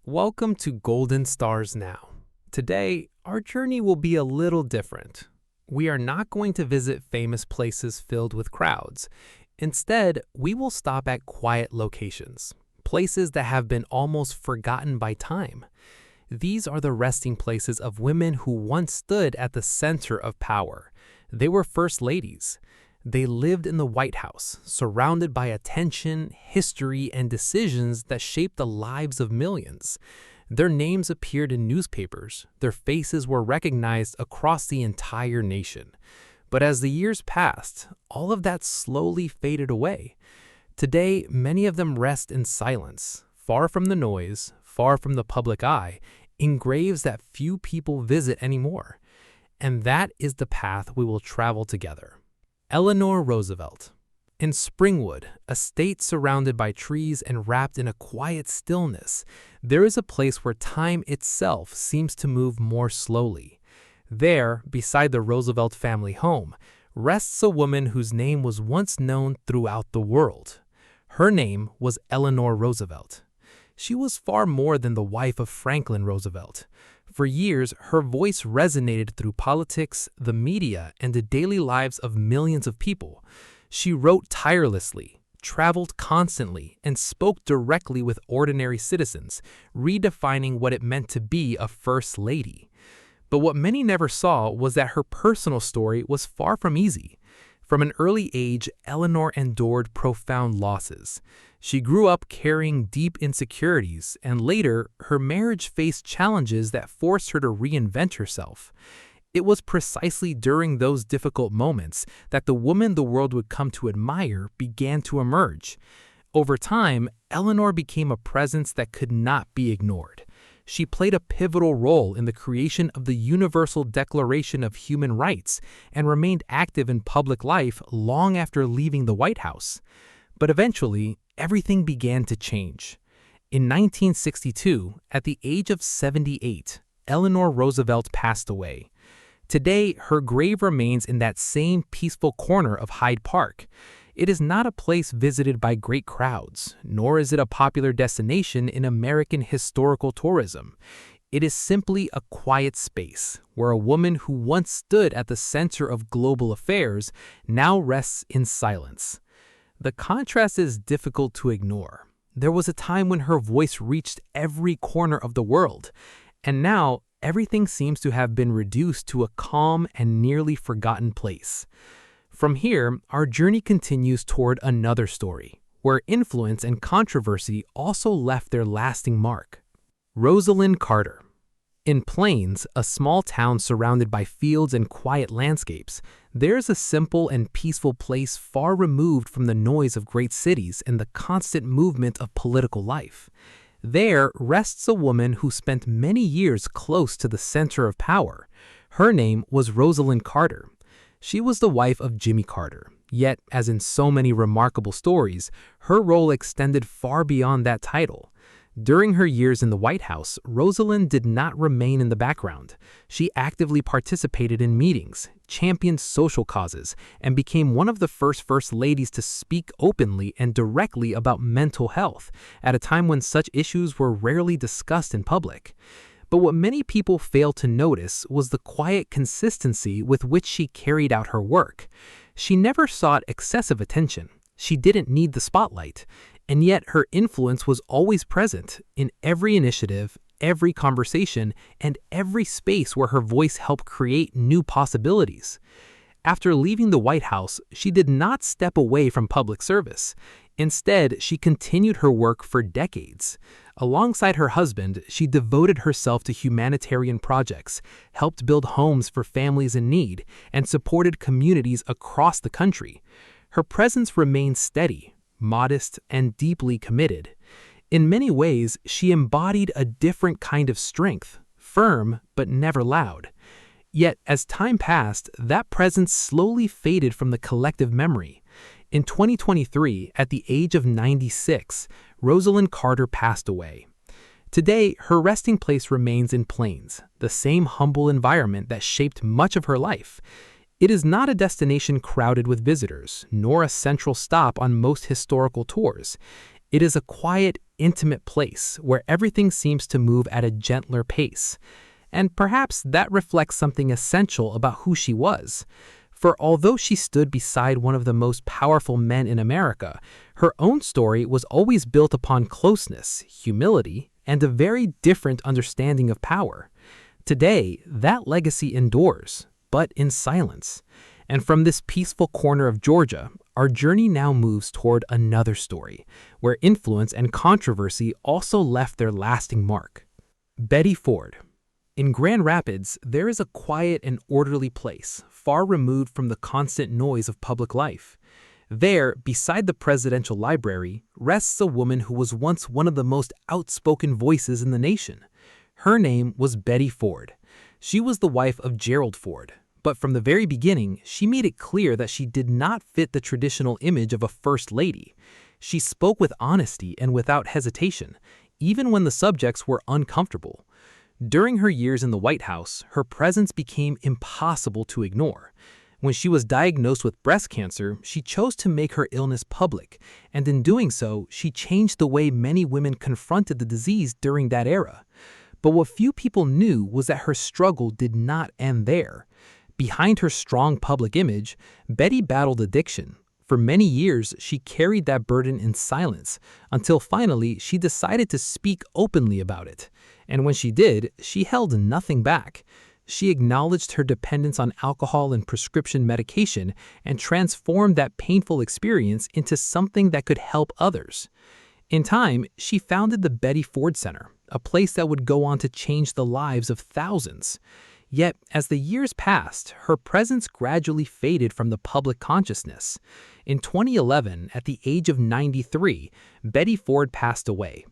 Welcome to Golden Stars Now. Today, our journey will be a little different. We are not going to visit famous places filled with crowds. Instead, we will stop at quiet locations, places that have been almost forgotten by time. These are the resting places of women who once stood at the center of power. They were first ladies. They lived in the White House, surrounded by attention, history, and decisions that shaped the lives of millions. Their names appeared in newspapers. Their faces were recognized across the entire nation. But as the years passed, all of that slowly faded away. Today, many of them rest in silence, far from the noise, far from the public eye, in graves that few people visit anymore. And that is the path we will travel together. Eleanor Roosevelt. In Springwood, a state surrounded by trees and wrapped in a quiet stillness, there is a place where time itself seems to move more slowly. There, beside the Roosevelt family home, rests a woman whose name was once known throughout the world. Her name was Eleanor Roosevelt. She was far more than the wife of Franklin Roosevelt. For years, her voice resonated through politics, the media, and the daily lives of millions of people. She wrote tirelessly, traveled constantly, and spoke directly with ordinary citizens, redefining what it meant to be a first lady. But what many never saw was that her personal story was far from easy. From an early age, Eleanor endured profound losses. She grew up carrying deep insecurities, and later, her marriage faced challenges that forced her to reinvent herself. It was precisely during those difficult moments that the woman the world would come to admire began to emerge. Over time, Eleanor became a presence that could not be ignored. She played a pivotal role in the creation of the Universal Declaration of Human Rights and remained active in public life long after leaving the White House. But eventually, everything began to change. In 1962, at the age of 78, Eleanor Roosevelt passed away. Today, her grave remains in that same peaceful corner of Hyde Park. It is not a place visited by great crowds, nor is it a popular destination in American historical tourism. It is simply a quiet space where a woman who once stood at the center of global affairs now rests in silence. The contrast is difficult to ignore. There was a time when her voice reached every corner of the world, and now everything seems to have been reduced to a calm and nearly forgotten place. From here, our journey continues toward another story, where influence and controversy also left their lasting mark. Rosalynn Carter. In Plains, a small town surrounded by fields and quiet landscapes, there is a simple and peaceful place far removed from the noise of great cities and the constant movement of political life. There rests a woman who spent many years close to the center of power. Her name was Rosalynn Carter. She was the wife of Jimmy Carter, yet, as in so many remarkable stories, her role extended far beyond that title. During her years in the White House, Rosalynn did not remain in the background. She actively participated in meetings, championed social causes, and became one of the first ladies to speak openly and directly about mental health, at a time when such issues were rarely discussed in public. But what many people failed to notice was the quiet consistency with which she carried out her work. She never sought excessive attention. She didn't need the spotlight. And yet her influence was always present in every initiative, every conversation, and every space where her voice helped create new possibilities. After leaving the White House, she did not step away from public service. Instead, she continued her work for decades. Alongside her husband, she devoted herself to humanitarian projects, helped build homes for families in need, and supported communities across the country. Her presence remained steady, modest, and deeply committed. In many ways, she embodied a different kind of strength, firm but never loud. Yet, as time passed, that presence slowly faded from the collective memory. In 2023, at the age of 96, Rosalynn Carter passed away. Today, her resting place remains in Plains, the same humble environment that shaped much of her life. It is not a destination crowded with visitors, nor a central stop on most historical tours. It is a quiet, intimate place where everything seems to move at a gentler pace. And perhaps that reflects something essential about who she was. For although she stood beside one of the most powerful men in America, her own story was always built upon closeness, humility, and a very different understanding of power. Today, that legacy endures, but in silence. And from this peaceful corner of Georgia, our journey now moves toward another story, where influence and controversy also left their lasting mark. Betty Ford. In Grand Rapids, there is a quiet and orderly place, far removed from the constant noise of public life. There, beside the presidential library, rests a woman who was once one of the most outspoken voices in the nation. Her name was Betty Ford. She was the wife of Gerald Ford, but from the very beginning, she made it clear that she did not fit the traditional image of a first lady. She spoke with honesty and without hesitation, even when the subjects were uncomfortable. During her years in the White House, her presence became impossible to ignore. When she was diagnosed with breast cancer, she chose to make her illness public, and in doing so, she changed the way many women confronted the disease during that era. But what few people knew was that her struggle did not end there. Behind her strong public image, Betty battled addiction. For many years, she carried that burden in silence, until finally she decided to speak openly about it. And when she did, she held nothing back. She acknowledged her dependence on alcohol and prescription medication and transformed that painful experience into something that could help others. In time, she founded the Betty Ford Center, a place that would go on to change the lives of thousands. Yet, as the years passed, her presence gradually faded from the public consciousness. In 2011, at the age of 93, Betty Ford passed away.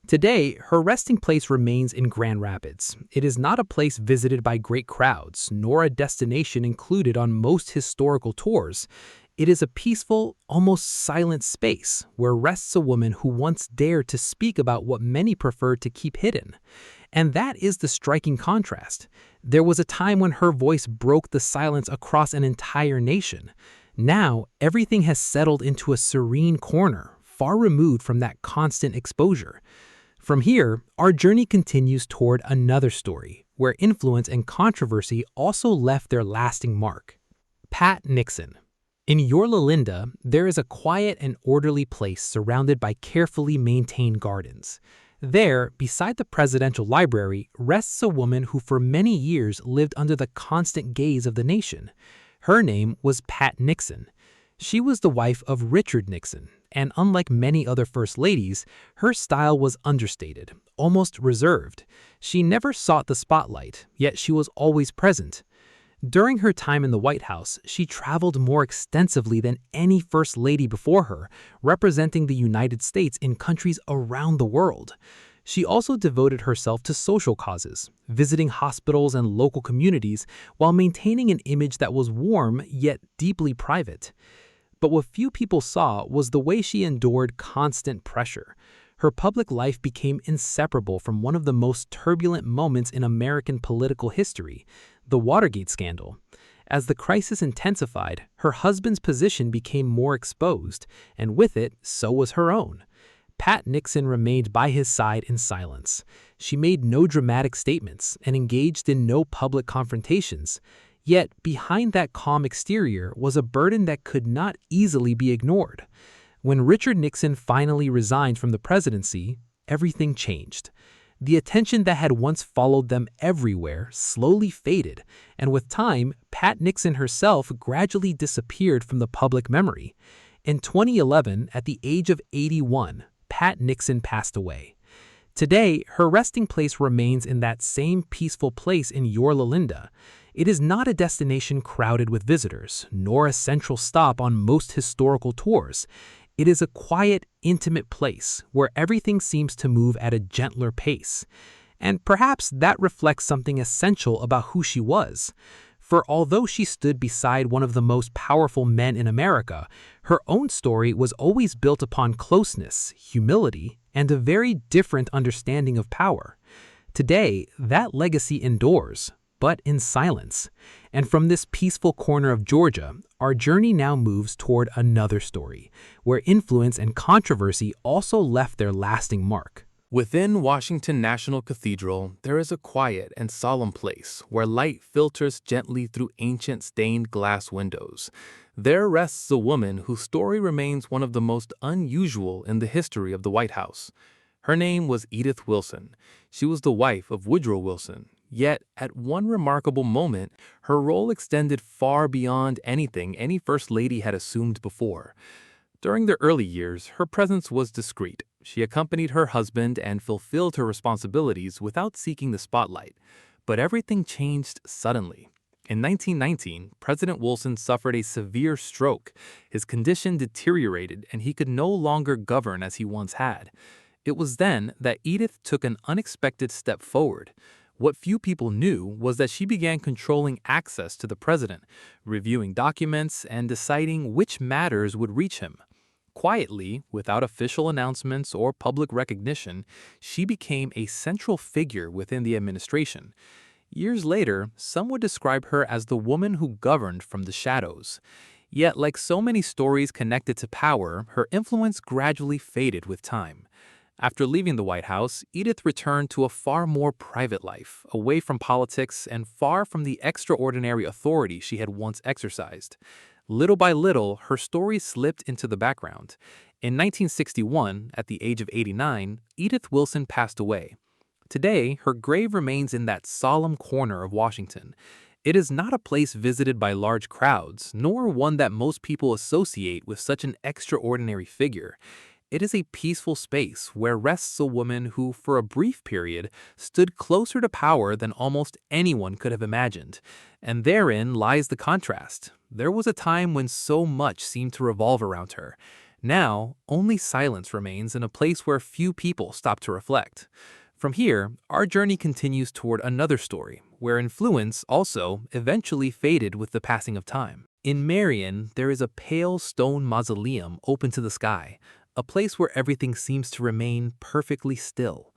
Today, her resting place remains in Grand Rapids. It is not a place visited by great crowds, nor a destination included on most historical tours. It is a peaceful, almost silent space where rests a woman who once dared to speak about what many preferred to keep hidden. And that is the striking contrast. There was a time when her voice broke the silence across an entire nation. Now, everything has settled into a serene corner, far removed from that constant exposure. From here, our journey continues toward another story, where influence and controversy also left their lasting mark. Pat Nixon. In Yorba Linda, there is a quiet and orderly place surrounded by carefully maintained gardens. There, beside the presidential library, rests a woman who for many years lived under the constant gaze of the nation. Her name was Pat Nixon. She was the wife of Richard Nixon, and unlike many other first ladies, her style was understated, almost reserved. She never sought the spotlight, yet she was always present. During her time in the White House, she traveled more extensively than any first lady before her, representing the United States in countries around the world. She also devoted herself to social causes, visiting hospitals and local communities while maintaining an image that was warm yet deeply private. But what few people saw was the way she endured constant pressure. Her public life became inseparable from one of the most turbulent moments in American political history, the Watergate scandal. As the crisis intensified, her husband's position became more exposed, and with it, so was her own. Pat Nixon remained by his side in silence. She made no dramatic statements and engaged in no public confrontations. Yet, behind that calm exterior was a burden that could not easily be ignored. When Richard Nixon finally resigned from the presidency, everything changed. The attention that had once followed them everywhere slowly faded, and with time, Pat Nixon herself gradually disappeared from the public memory. In 2011, at the age of 81, Pat Nixon passed away. Today, her resting place remains in that same peaceful place in Yorba Linda. It is not a destination crowded with visitors, nor a central stop on most historical tours. It is a quiet, intimate place where everything seems to move at a gentler pace. And perhaps that reflects something essential about who she was. For although she stood beside one of the most powerful men in America, her own story was always built upon closeness, humility, and a very different understanding of power. Today, that legacy endures, but in silence. And from this peaceful corner of Georgia, our journey now moves toward another story, where influence and controversy also left their lasting mark. Within Washington National Cathedral, there is a quiet and solemn place where light filters gently through ancient stained glass windows. There rests a woman whose story remains one of the most unusual in the history of the White House. Her name was Edith Wilson. She was the wife of Woodrow Wilson. Yet, at one remarkable moment, her role extended far beyond anything any First Lady had assumed before. During their early years, her presence was discreet. She accompanied her husband and fulfilled her responsibilities without seeking the spotlight. But everything changed suddenly. In 1919, President Wilson suffered a severe stroke. His condition deteriorated and he could no longer govern as he once had. It was then that Edith took an unexpected step forward. What few people knew was that she began controlling access to the president, reviewing documents, and deciding which matters would reach him. Quietly, without official announcements or public recognition, she became a central figure within the administration. Years later, some would describe her as the woman who governed from the shadows. Yet, like so many stories connected to power, her influence gradually faded with time. After leaving the White House, Edith returned to a far more private life, away from politics and far from the extraordinary authority she had once exercised. Little by little, her story slipped into the background. In 1961, at the age of 89, Edith Wilson passed away. Today, her grave remains in that solemn corner of Washington. It is not a place visited by large crowds, nor one that most people associate with such an extraordinary figure. It is a peaceful space where rests a woman who, for a brief period, stood closer to power than almost anyone could have imagined. And therein lies the contrast. There was a time when so much seemed to revolve around her. Now, only silence remains in a place where few people stop to reflect. From here, our journey continues toward another story, where influence also eventually faded with the passing of time. In Marion, there is a pale stone mausoleum open to the sky, a place where everything seems to remain perfectly still.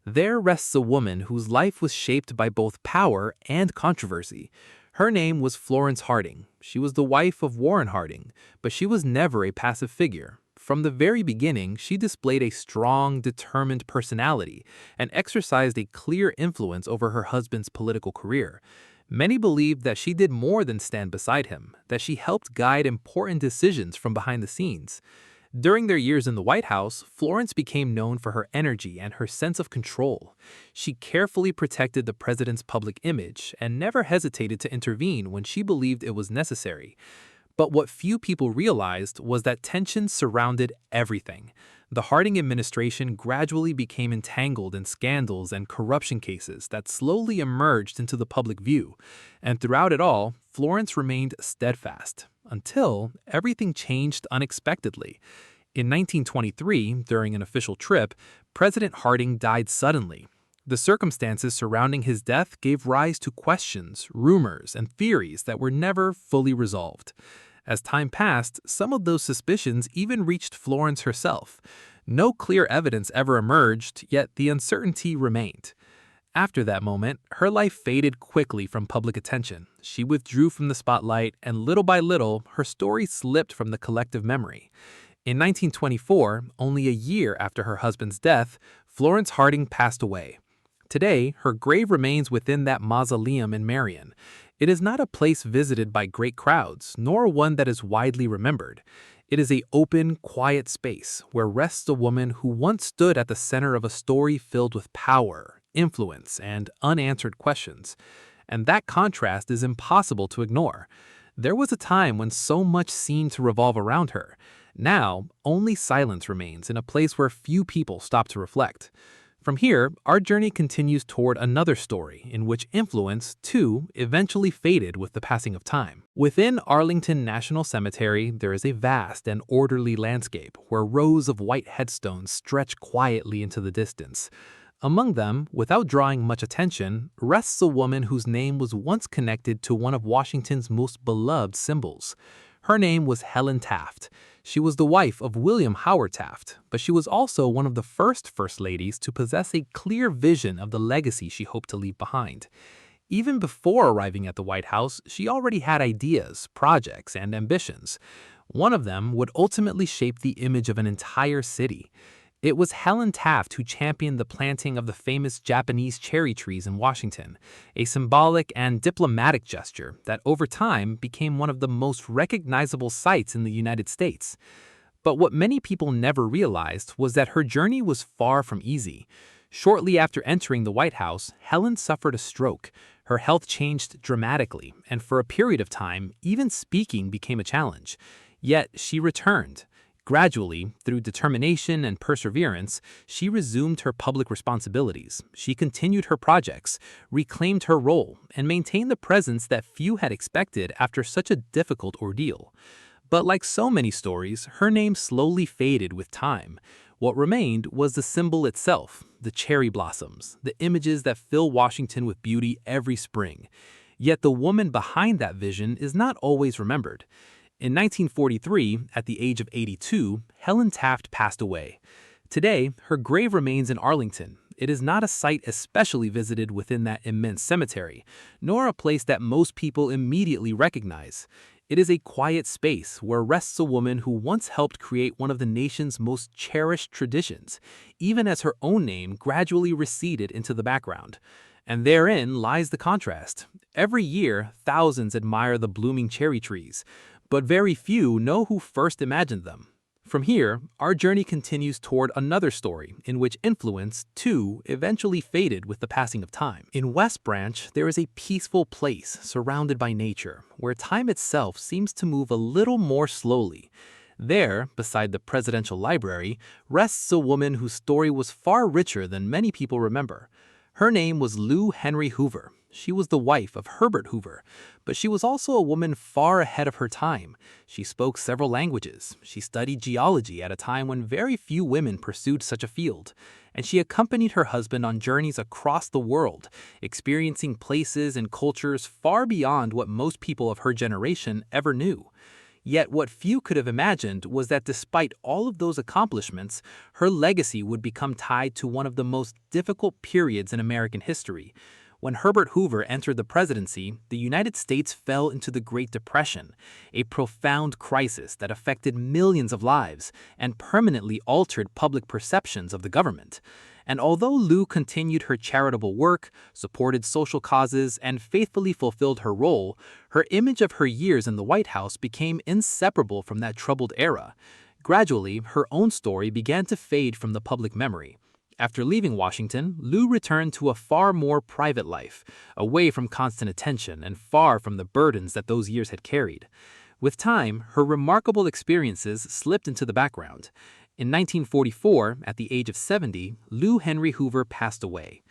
There rests a woman whose life was shaped by both power and controversy. Her name was Florence Harding. She was the wife of Warren Harding, but she was never a passive figure. From the very beginning, she displayed a strong, determined personality and exercised a clear influence over her husband's political career. Many believed that she did more than stand beside him, that she helped guide important decisions from behind the scenes. During their years in the White House, Florence became known for her energy and her sense of control. She carefully protected the president's public image and never hesitated to intervene when she believed it was necessary. But what few people realized was that tensions surrounded everything. The Harding administration gradually became entangled in scandals and corruption cases that slowly emerged into the public view. And throughout it all, Florence remained steadfast, until everything changed unexpectedly. In 1923, during an official trip, President Harding died suddenly. The circumstances surrounding his death gave rise to questions, rumors, and theories that were never fully resolved. As time passed, some of those suspicions even reached Florence herself. No clear evidence ever emerged, yet the uncertainty remained. After that moment, her life faded quickly from public attention. She withdrew from the spotlight, and little by little, her story slipped from the collective memory. In 1924, only a year after her husband's death, Florence Harding passed away. Today, her grave remains within that mausoleum in Marion. It is not a place visited by great crowds, nor one that is widely remembered. It is an open, quiet space where rests a woman who once stood at the center of a story filled with power, influence, and unanswered questions. And that contrast is impossible to ignore. There was a time when so much seemed to revolve around her. Now, only silence remains in a place where few people stop to reflect. From here, our journey continues toward another story in which influence, too, eventually faded with the passing of time. Within Arlington National Cemetery, there is a vast and orderly landscape where rows of white headstones stretch quietly into the distance. Among them, without drawing much attention, rests a woman whose name was once connected to one of Washington's most beloved symbols. Her name was Helen Taft. She was the wife of William Howard Taft, but she was also one of the first ladies to possess a clear vision of the legacy she hoped to leave behind. Even before arriving at the White House, she already had ideas, projects, and ambitions. One of them would ultimately shape the image of an entire city. It was Helen Taft who championed the planting of the famous Japanese cherry trees in Washington, a symbolic and diplomatic gesture that over time became one of the most recognizable sights in the United States. But what many people never realized was that her journey was far from easy. Shortly after entering the White House, Helen suffered a stroke. Her health changed dramatically, and for a period of time, even speaking became a challenge. Yet she returned. Gradually, through determination and perseverance, she resumed her public responsibilities. She continued her projects, reclaimed her role, and maintained the presence that few had expected after such a difficult ordeal. But like so many stories, her name slowly faded with time. What remained was the symbol itself, the cherry blossoms, the images that fill Washington with beauty every spring. Yet the woman behind that vision is not always remembered. In 1943, at the age of 82, Helen Taft passed away. Today, her grave remains in Arlington. It is not a site especially visited within that immense cemetery, nor a place that most people immediately recognize. It is a quiet space where rests a woman who once helped create one of the nation's most cherished traditions, even as her own name gradually receded into the background. And therein lies the contrast. Every year, thousands admire the blooming cherry trees, but very few know who first imagined them. From here, our journey continues toward another story in which influence, too, eventually faded with the passing of time. In West Branch, there is a peaceful place surrounded by nature, where time itself seems to move a little more slowly. There, beside the Presidential Library, rests a woman whose story was far richer than many people remember. Her name was Lou Henry Hoover. She was the wife of Herbert Hoover, but she was also a woman far ahead of her time. She spoke several languages. She studied geology at a time when very few women pursued such a field. And she accompanied her husband on journeys across the world, experiencing places and cultures far beyond what most people of her generation ever knew. Yet what few could have imagined was that despite all of those accomplishments, her legacy would become tied to one of the most difficult periods in American history. When Herbert Hoover entered the presidency, the United States fell into the Great Depression, a profound crisis that affected millions of lives and permanently altered public perceptions of the government. And although Lou continued her charitable work, supported social causes, and faithfully fulfilled her role, her image of her years in the White House became inseparable from that troubled era. Gradually, her own story began to fade from the public memory. After leaving Washington, Lou returned to a far more private life, away from constant attention and far from the burdens that those years had carried. With time, her remarkable experiences slipped into the background. In 1944, at the age of 70, Lou Henry Hoover passed away.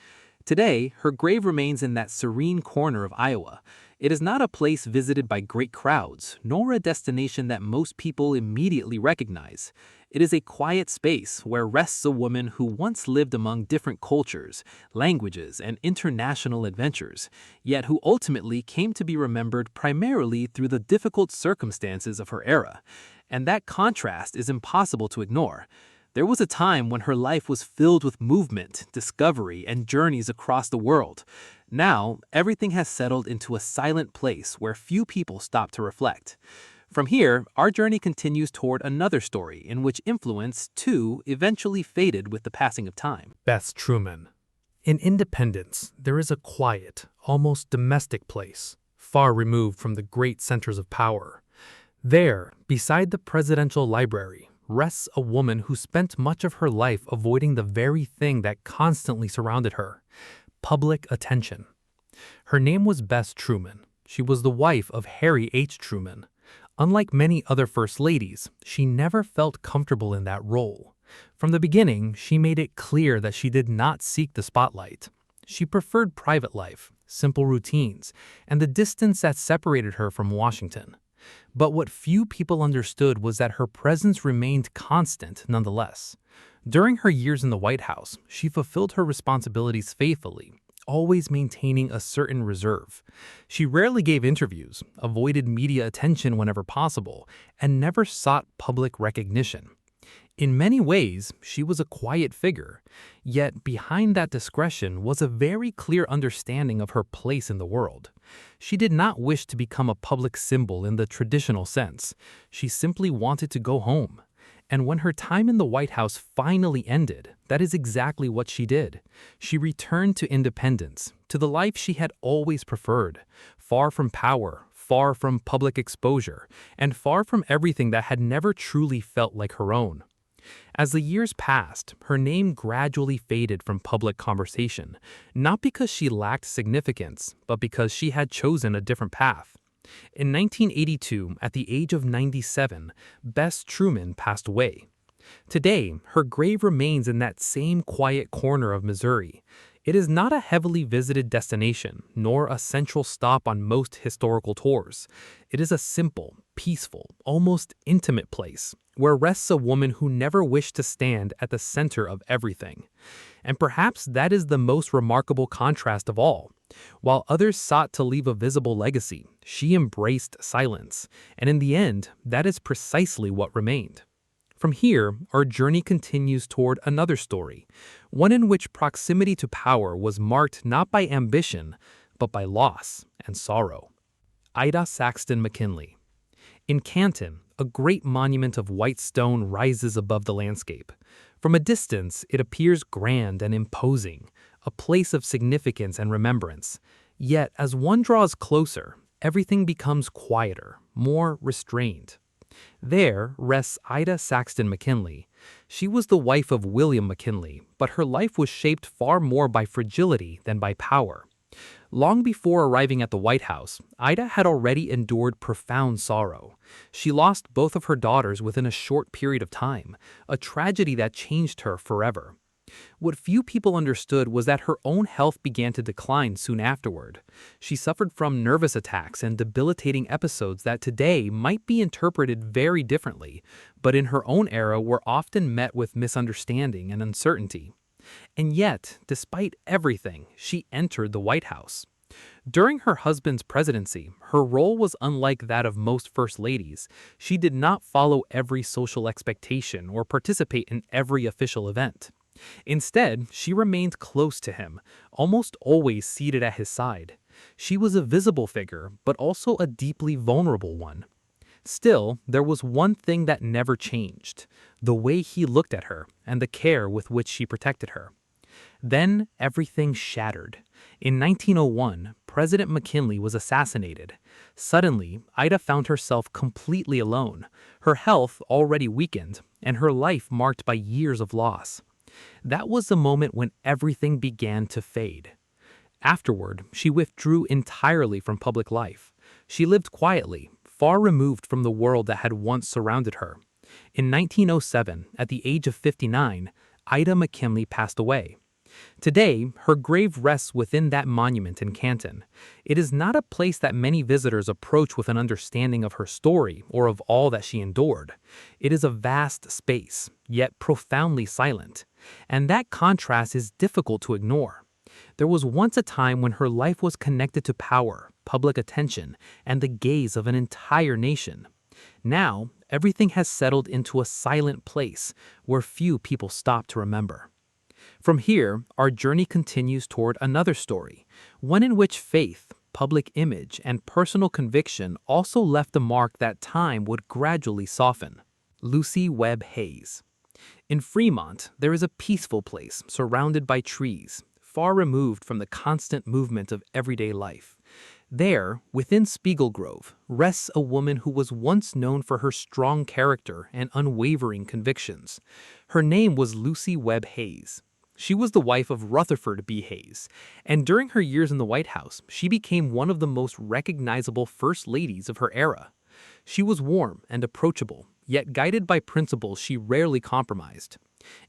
Today, her grave remains in that serene corner of Iowa. It is not a place visited by great crowds, nor a destination that most people immediately recognize. It is a quiet space where rests a woman who once lived among different cultures, languages, and international adventures, yet who ultimately came to be remembered primarily through the difficult circumstances of her era. And that contrast is impossible to ignore. There was a time when her life was filled with movement, discovery, and journeys across the world. Now, everything has settled into a silent place where few people stop to reflect. From here, our journey continues toward another story in which influence, too, eventually faded with the passing of time. Bess Truman. In Independence, there is a quiet, almost domestic place, far removed from the great centers of power. There, beside the Presidential Library, rests a woman who spent much of her life avoiding the very thing that constantly surrounded her: public attention. Her name was Bess Truman. She was the wife of Harry H. Truman. Unlike many other First Ladies, she never felt comfortable in that role. From the beginning, she made it clear that she did not seek the spotlight. She preferred private life, simple routines, and the distance that separated her from Washington. But what few people understood was that her presence remained constant nonetheless. During her years in the White House, she fulfilled her responsibilities faithfully, always maintaining a certain reserve. She rarely gave interviews, avoided media attention whenever possible, and never sought public recognition. In many ways, she was a quiet figure, yet behind that discretion was a very clear understanding of her place in the world. She did not wish to become a public symbol in the traditional sense. She simply wanted to go home. And when her time in the White House finally ended, that is exactly what she did. She returned to independence, to the life she had always preferred, far from power, far from public exposure, and far from everything that had never truly felt like her own. As the years passed, her name gradually faded from public conversation, not because she lacked significance, but because she had chosen a different path. In 1982, at the age of 97, Bess Truman passed away. Today, her grave remains in that same quiet corner of Missouri. It is not a heavily visited destination, nor a central stop on most historical tours. It is a simple, peaceful, almost intimate place where rests a woman who never wished to stand at the center of everything. And perhaps that is the most remarkable contrast of all. While others sought to leave a visible legacy, she embraced silence, and in the end, that is precisely what remained. From here, our journey continues toward another story, one in which proximity to power was marked not by ambition, but by loss and sorrow. Ida Saxton McKinley. In Canton, a great monument of white stone rises above the landscape. From a distance, it appears grand and imposing, a place of significance and remembrance. Yet, as one draws closer, everything becomes quieter, more restrained. There rests Ida Saxton McKinley. She was the wife of William McKinley, but her life was shaped far more by fragility than by power. Long before arriving at the White House, Ida had already endured profound sorrow. She lost both of her daughters within a short period of time, a tragedy that changed her forever. What few people understood was that her own health began to decline soon afterward. She suffered from nervous attacks and debilitating episodes that today might be interpreted very differently, but in her own era were often met with misunderstanding and uncertainty. And yet, despite everything, she entered the White House. During her husband's presidency, her role was unlike that of most first ladies. She did not follow every social expectation or participate in every official event. Instead, she remained close to him, almost always seated at his side. She was a visible figure, but also a deeply vulnerable one. Still, there was one thing that never changed: the way he looked at her and the care with which she protected her. Then everything shattered. In 1901, President McKinley was assassinated. Suddenly, Ida found herself completely alone, her health already weakened, and her life marked by years of loss. That was the moment when everything began to fade. Afterward, she withdrew entirely from public life. She lived quietly, far removed from the world that had once surrounded her. In 1907, at the age of 59, Ida McKinley passed away. Today, her grave rests within that monument in Canton. It is not a place that many visitors approach with an understanding of her story or of all that she endured. It is a vast space, yet profoundly silent. And that contrast is difficult to ignore. There was once a time when her life was connected to power, public attention, and the gaze of an entire nation. Now, everything has settled into a silent place where few people stop to remember. From here, our journey continues toward another story, one in which faith, public image, and personal conviction also left a mark that time would gradually soften. Lucy Webb Hayes. In Fremont, there is a peaceful place surrounded by trees, far removed from the constant movement of everyday life. There, within Spiegel Grove, rests a woman who was once known for her strong character and unwavering convictions. Her name was Lucy Webb Hayes. She was the wife of Rutherford B. Hayes, and during her years in the White House, she became one of the most recognizable first ladies of her era. She was warm and approachable, yet guided by principles she rarely compromised.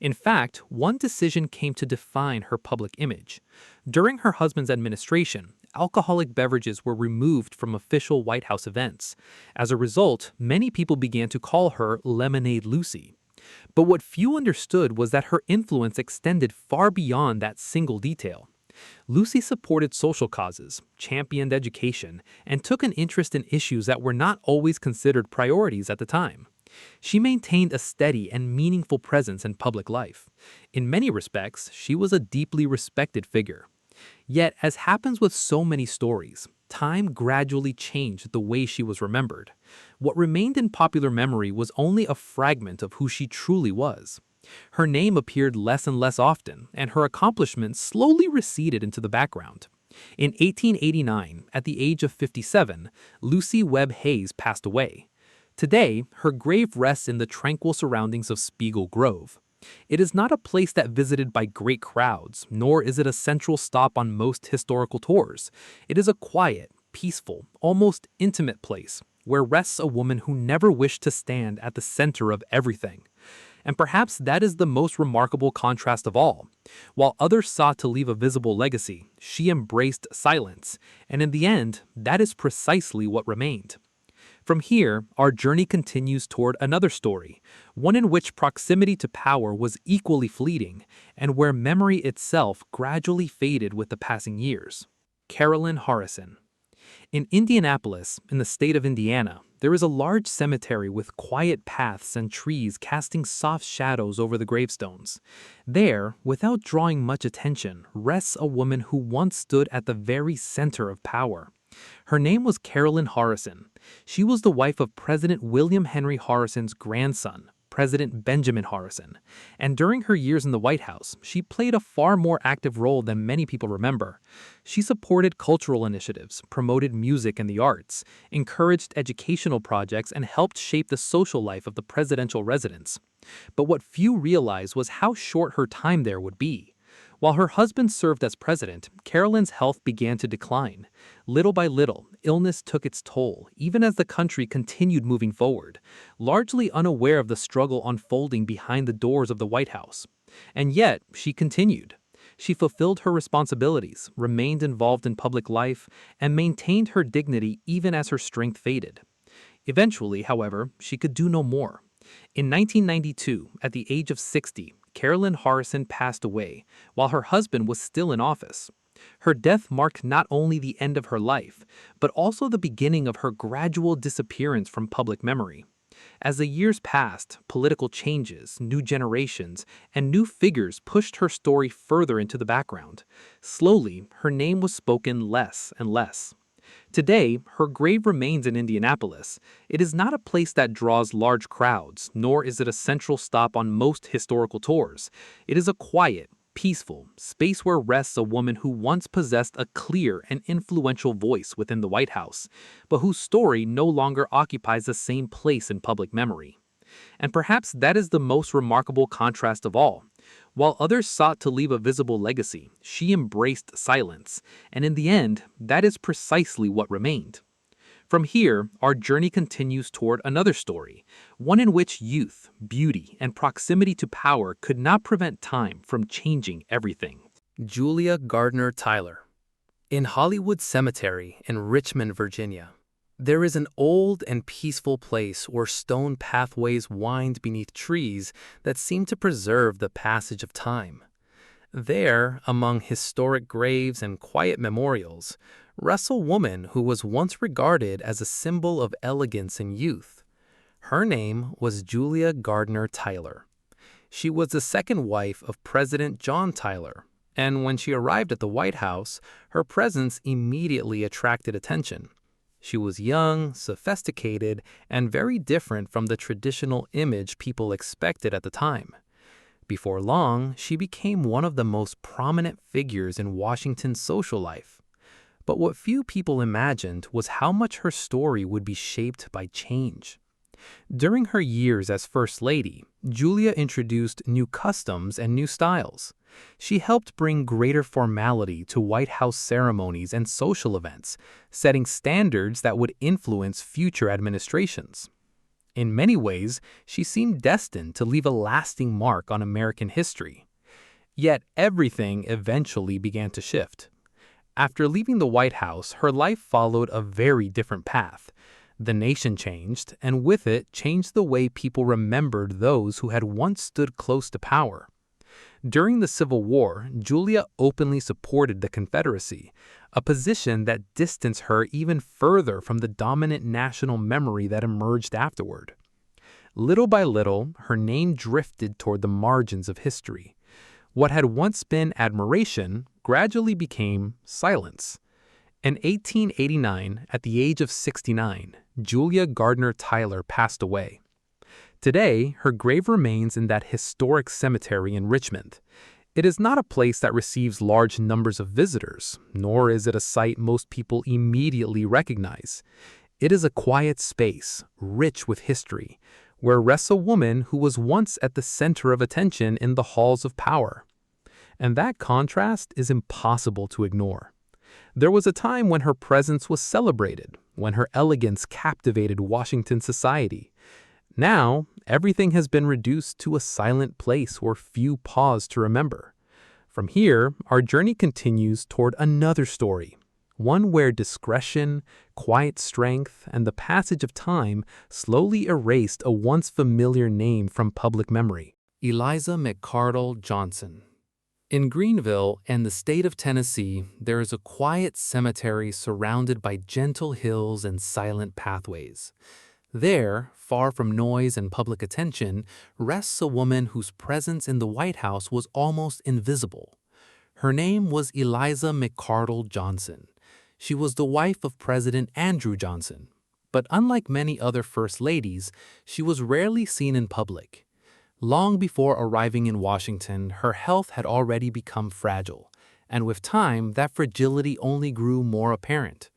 In fact, one decision came to define her public image. During her husband's administration, alcoholic beverages were removed from official White House events. As a result, many people began to call her Lemonade Lucy. But what few understood was that her influence extended far beyond that single detail. Lucy supported social causes, championed education, and took an interest in issues that were not always considered priorities at the time. She maintained a steady and meaningful presence in public life. In many respects, she was a deeply respected figure. Yet, as happens with so many stories, time gradually changed the way she was remembered. What remained in popular memory was only a fragment of who she truly was. Her name appeared less and less often, and her accomplishments slowly receded into the background. In 1889, at the age of 57, Lucy Webb Hayes passed away. Today, her grave rests in the tranquil surroundings of Spiegel Grove. It is not a place that visited by great crowds, nor is it a central stop on most historical tours. It is a quiet, peaceful, almost intimate place where rests a woman who never wished to stand at the center of everything. And perhaps that is the most remarkable contrast of all. While others sought to leave a visible legacy, she embraced silence, and in the end, that is precisely what remained. From here, our journey continues toward another story, one in which proximity to power was equally fleeting, and where memory itself gradually faded with the passing years. Carolyn Harrison. In Indianapolis, in the state of Indiana, there is a large cemetery with quiet paths and trees casting soft shadows over the gravestones. There, without drawing much attention, rests a woman who once stood at the very center of power. Her name was Carolyn Harrison. She was the wife of President William Henry Harrison's grandson, President Benjamin Harrison, and during her years in the White House, she played a far more active role than many people remember. She supported cultural initiatives, promoted music and the arts, encouraged educational projects, and helped shape the social life of the presidential residence. But what few realized was how short her time there would be. While her husband served as president, Carolyn's health began to decline. Little by little, illness took its toll, even as the country continued moving forward, largely unaware of the struggle unfolding behind the doors of the White House. And yet, she continued. She fulfilled her responsibilities, remained involved in public life, and maintained her dignity even as her strength faded. Eventually, however, she could do no more. In 1992, at the age of 60, Carolyn Harrison passed away while her husband was still in office. Her death marked not only the end of her life, but also the beginning of her gradual disappearance from public memory. As the years passed, political changes, new generations, and new figures pushed her story further into the background. Slowly, her name was spoken less and less. Today, her grave remains in Indianapolis. It is not a place that draws large crowds, nor is it a central stop on most historical tours. It is a quiet, peaceful space where rests a woman who once possessed a clear and influential voice within the White House, but whose story no longer occupies the same place in public memory. And perhaps that is the most remarkable contrast of all. While others sought to leave a visible legacy, she embraced silence, and in the end, that is precisely what remained. From here, our journey continues toward another story, one in which youth, beauty, and proximity to power could not prevent time from changing everything. Julia Gardner Tyler. In Hollywood Cemetery in Richmond, Virginia, there is an old and peaceful place where stone pathways wind beneath trees that seem to preserve the passage of time. There, among historic graves and quiet memorials, rests a woman who was once regarded as a symbol of elegance and youth. Her name was Julia Gardner Tyler. She was the second wife of President John Tyler, and when she arrived at the White House, her presence immediately attracted attention. She was young, sophisticated, and very different from the traditional image people expected at the time. Before long, she became one of the most prominent figures in Washington's social life. But what few people imagined was how much her story would be shaped by change. During her years as First Lady, Julia introduced new customs and new styles. She helped bring greater formality to White House ceremonies and social events, setting standards that would influence future administrations. In many ways, she seemed destined to leave a lasting mark on American history. Yet everything eventually began to shift. After leaving the White House, her life followed a very different path. The nation changed, and with it changed the way people remembered those who had once stood close to power. During the Civil War, Julia openly supported the Confederacy, a position that distanced her even further from the dominant national memory that emerged afterward. Little by little, her name drifted toward the margins of history. What had once been admiration gradually became silence. In 1889, at the age of 69, Julia Gardner Tyler passed away. Today, her grave remains in that historic cemetery in Richmond. It is not a place that receives large numbers of visitors, nor is it a site most people immediately recognize. It is a quiet space, rich with history, where rests a woman who was once at the center of attention in the halls of power. And that contrast is impossible to ignore. There was a time when her presence was celebrated, when her elegance captivated Washington society. Now, everything has been reduced to a silent place where few pause to remember. From here, our journey continues toward another story, one where discretion, quiet strength, and the passage of time slowly erased a once familiar name from public memory. Eliza McCardle Johnson. In Greenville and the state of Tennessee, there is a quiet cemetery surrounded by gentle hills and silent pathways. There, far from noise and public attention, rests a woman whose presence in the White House was almost invisible. Her name was Eliza McCardle Johnson. She was the wife of President Andrew Johnson. But unlike many other first ladies, she was rarely seen in public. Long before arriving in Washington, her health had already become fragile, and with time, that fragility only grew more apparent.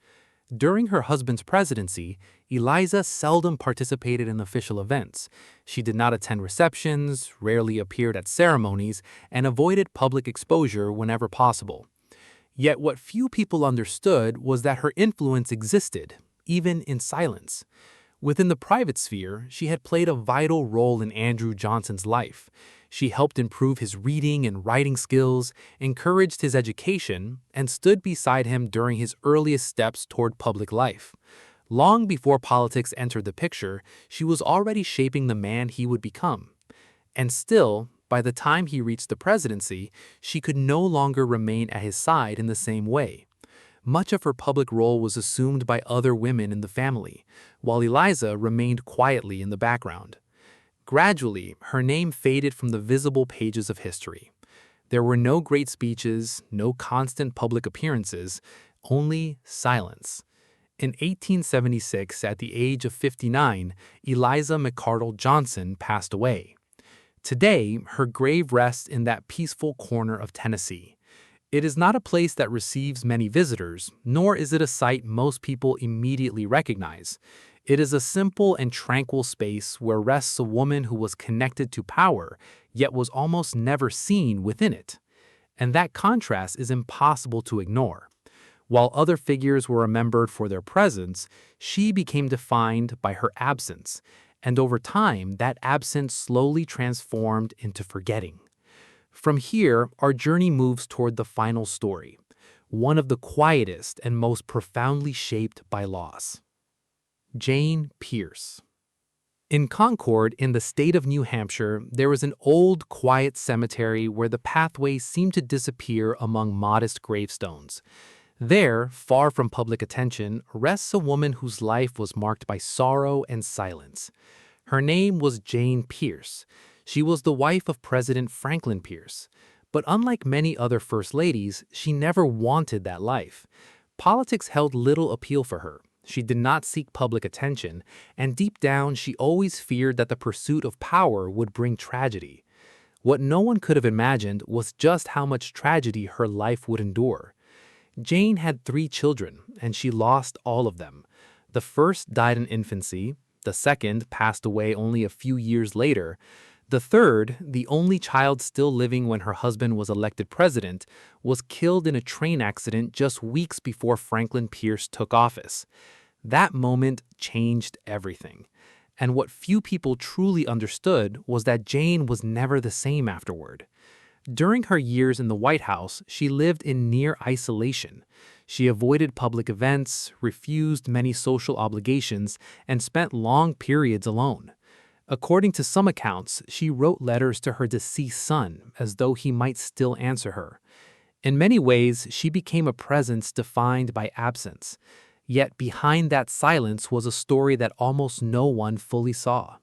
During her husband's presidency, Eliza seldom participated in official events. She did not attend receptions, rarely appeared at ceremonies, and avoided public exposure whenever possible. Yet what few people understood was that her influence existed, even in silence. Within the private sphere, she had played a vital role in Andrew Johnson's life. She helped improve his reading and writing skills, encouraged his education, and stood beside him during his earliest steps toward public life. Long before politics entered the picture, she was already shaping the man he would become. And still, by the time he reached the presidency, she could no longer remain at his side in the same way. Much of her public role was assumed by other women in the family, while Eliza remained quietly in the background. Gradually, her name faded from the visible pages of history. There were no great speeches, no constant public appearances, only silence. In 1876, at the age of 59, Eliza McCardle Johnson passed away. Today, her grave rests in that peaceful corner of Tennessee. It is not a place that receives many visitors, nor is it a site most people immediately recognize. It is a simple and tranquil space where rests a woman who was connected to power, yet was almost never seen within it. And that contrast is impossible to ignore. While other figures were remembered for their presence, she became defined by her absence, and over time, that absence slowly transformed into forgetting. From here, our journey moves toward the final story, one of the quietest and most profoundly shaped by loss. Jane Pierce. In Concord, in the state of New Hampshire, there is an old, quiet cemetery where the pathways seem to disappear among modest gravestones. There, far from public attention, rests a woman whose life was marked by sorrow and silence. Her name was Jane Pierce. She was the wife of President Franklin Pierce. But unlike many other first ladies, she never wanted that life. Politics held little appeal for her. She did not seek public attention, and deep down she always feared that the pursuit of power would bring tragedy. What no one could have imagined was just how much tragedy her life would endure. Jane had 3 children, and she lost all of them. The first died in infancy, the second passed away only a few years later. The third, the only child still living when her husband was elected president, was killed in a train accident just weeks before Franklin Pierce took office. That moment changed everything. And what few people truly understood was that Jane was never the same afterward. During her years in the White House, she lived in near isolation. She avoided public events, refused many social obligations, and spent long periods alone. According to some accounts, she wrote letters to her deceased son as though he might still answer her. In many ways, she became a presence defined by absence. Yet behind that silence was a story that almost no one fully saw.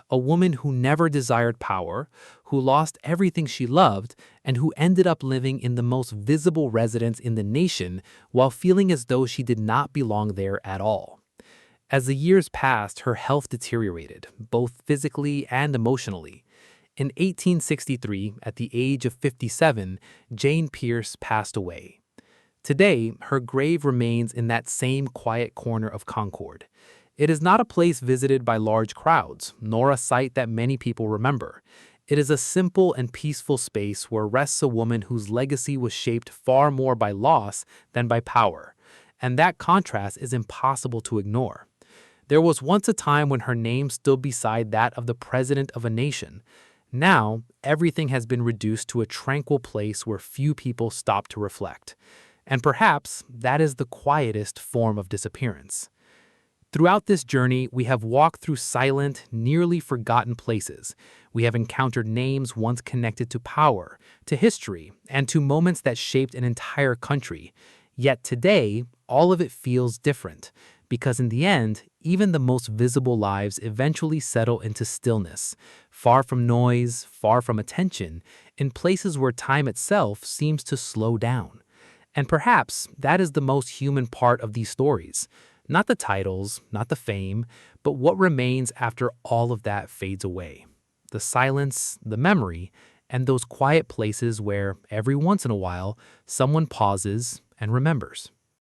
a woman who never desired power, who lost everything she loved, and who ended up living in the most visible residence in the nation while feeling as though she did not belong there at all. As the years passed, her health deteriorated, both physically and emotionally. In 1863, at the age of 57, Jane Pierce passed away. Today, her grave remains in that same quiet corner of Concord. It is not a place visited by large crowds, nor a site that many people remember. It is a simple and peaceful space where rests a woman whose legacy was shaped far more by loss than by power. And that contrast is impossible to ignore. There was once a time when her name stood beside that of the president of a nation. Now, everything has been reduced to a tranquil place where few people stop to reflect. And perhaps that is the quietest form of disappearance. Throughout this journey, we have walked through silent, nearly forgotten places. We have encountered names once connected to power, to history, and to moments that shaped an entire country. Yet today, all of it feels different, because in the end, even the most visible lives eventually settle into stillness, far from noise, far from attention, in places where time itself seems to slow down. And perhaps that is the most human part of these stories. Not the titles, not the fame, but what remains after all of that fades away. The silence, the memory, and those quiet places where, every once in a while, someone pauses and remembers.